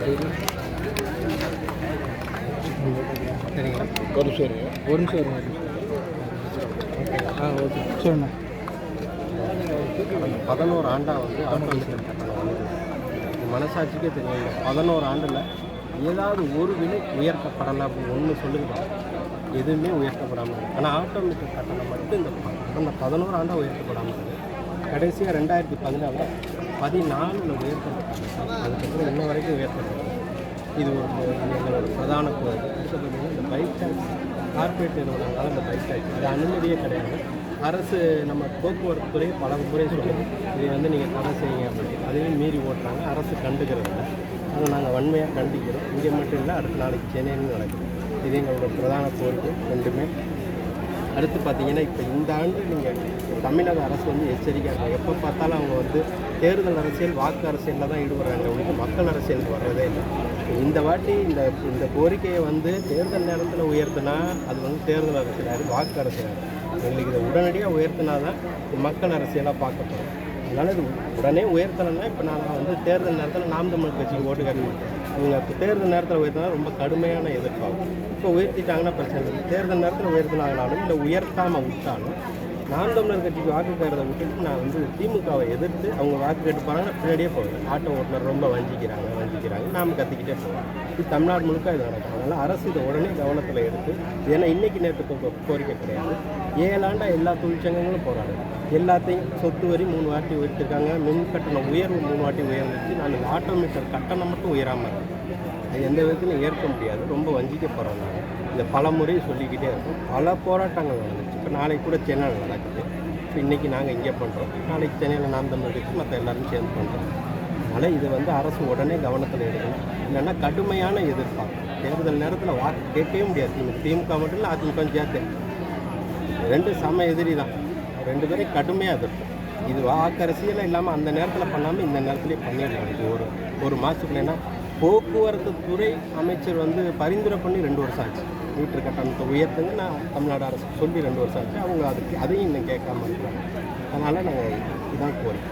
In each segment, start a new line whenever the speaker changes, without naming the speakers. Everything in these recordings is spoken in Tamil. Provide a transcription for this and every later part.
சரிங்களா? ஒரு நிமிஷம் வருங்க. ஓகே சொல்லுண்ணா.
11 ஆண்டாக வந்து ஆட்டோமேட்டிக் கட்டணம் வந்து மனசாட்சிக்கே தெரியும். 11 ஆண்டில் ஏதாவது ஒரு விலை உயர்த்தப்படலை அப்படின்னு ஒன்று சொல்லுங்க. எதுவுமே உயர்த்தப்படாமல் இருக்குது. ஆனால் ஆட்டோமேட்டிக் கட்டணம் மட்டும் இந்த 11 ஆண்டாக உயர்த்தப்படாமல் இருக்குது. கடைசியாக 2014 உயர்த்தப்பட்டாங்க. அதுக்கப்புறம் இன்ன வரைக்கும் உயர்த்தப்பட்டது. இது எங்களோட பிரதான கோரிக்கை. அடுத்து பார்த்திங்கன்னா இந்த பைக் டேக்ஸ் கார்பரேட் நிறுவனங்களால் இந்த பைக் டேக்ஸ் அது அனுமதியே கிடையாது. அரசு நம்ம போக்குவரத்து துறை பல முறை சொல்லுது இதை வந்து நீங்கள் தடை செய்யுங்க அப்படின்னு. அதையும் மீறி ஓட்டுறாங்க. அரசு கண்டுக்கிறது இல்லை. அதை நாங்கள் வன்மையாக கண்டிக்கிறோம். இங்கே மட்டும் இல்லை, அடுத்த நாளைக்கு சென்னையிலும் நடக்குது. இது எங்களோட பிரதான கோரிக்கை ரெண்டுமே. அடுத்து பார்த்திங்கன்னா இப்போ இந்த ஆண்டு நீங்கள் தமிழக அரசு வந்து எச்சரிக்கையாக எப்போ பார்த்தாலும் அவங்க வந்து தேர்தல் அரசியல் வாக்கு அரசியலில் தான் ஈடுபடுறாங்க. உங்களுக்கு மக்கள் அரசியலுக்கு வர்றதே இல்லை. இந்த வாட்டி இந்த கோரிக்கையை வந்து தேர்தல் நேரத்தில் உயர்த்தினா அது வந்து தேர்தல் அரசியலாக வாக்கு அரசியல். எங்களுக்கு இதை உடனடியாக உயர்த்தினா தான் மக்கள் அரசியலாக பார்க்கப்படும். அதனால் இது உடனே உயர்த்தலைன்னா இப்போ நான் வந்து தேர்தல் நேரத்தில் நாம் தமிழ் கட்சிக்கு ஓட்டு கேட்க மாட்டேன். இவங்க தேர்தல் நேரத்தில் உயர்த்தினா ரொம்ப கடுமையான எதிர்ப்பாகும். இப்போ உயர்த்திட்டாங்கன்னா பிரச்சனை இல்லை. தேர்தல் நேரத்தில் உயர்த்தினாங்கனாலும் இல்லை உயர்த்தாமல் விட்டாலும் நாம் தமிழர் கட்சிக்கு வாக்கு கேட்கறத விட்டுட்டு நான் வந்து திமுகவை எதிர்த்து அவங்க வாக்கு கேட்டு போகிறாங்கன்னா பின்னாடியே போவேன். ஆட்டோ ஓட்டுநர் ரொம்ப வஞ்சிக்கிறாங்க நாம் கத்திக்கிட்டே போவோம். இது தமிழ்நாடு முழுக்க இது நடக்கும். அதனால் அரசு இதை உடனே கவனத்தில் எடுத்து, ஏன்னா இன்றைக்கி நேரத்துக்கு கோரிக்கை கிடையாது. 7 ஆண்டாக எல்லா தொழிற்சங்கங்களும் போராடுது. எல்லாத்தையும் சொத்து வரி 3 வாட்டி உயர்த்திருக்காங்க. மின் கட்டணம் உயர்வு 3 வாட்டி உயர்ந்துச்சு. நான் இந்த ஆட்டோமீட்டர் கட்டணம் மட்டும் உயராமல் இருக்கும். அது எந்த விதத்திலும் ஏற்க முடியாது. ரொம்ப வஞ்சிக்க போகிறோம். நாங்கள் இந்த பல முறை சொல்லிக்கிட்டே இருக்கோம். பல போராட்டங்கள் நடந்துச்சு. இப்போ நாளைக்கு கூட சென்னையில் நடக்குது. இப்போ இன்றைக்கி நாங்கள் இங்கே பண்ணுறோம். நாளைக்கு சென்னையில் நாம் தமிழ் கட்சி மற்ற எல்லோரும் சேர்ந்து பண்ணுறோம். அதனால் இது வந்து அரசு உடனே கவனத்தில் எடுக்கணும். இல்லைன்னா கடுமையான எதிர்ப்பாகும். தேர்தல் நேரத்தில் வாக்கு கேட்கவே முடியாது. திமுக மட்டும் இல்லை, அதிமுக சேர்த்து 2 சம எதிரி தான். 2 பேரையும் கடுமையாக எதிர்க்கும். இது வாக்கு அரசியல் இல்லாமல் அந்த நேரத்தில் பண்ணாமல் இந்த நேரத்துலேயே பண்ணிடலாம். இது ஒரு மாதத்துக்குள்ளேன்னா போக்குவரத்து துறை அமைச்சர் வந்து பரிந்துரை பண்ணி 2 வருஷம் ஆச்சு. மீட்டர் கட்டணத்தை உயர்த்துங்க நான் தமிழ்நாடு அரசு சொல்லி 2 வருஷம் ஆச்சு. அவங்க அதையும் இன்னும் கேட்காம இருக்கிறாங்க. அதனால் நாங்கள் இதான் கோரிக்கை.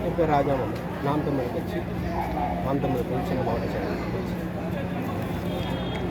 என் பேர் ராஜாமன். நாம் தமிழ் கட்சி, நாம் தமிழ் கட்சி மாவட்ட செயலாளர் கட்சி.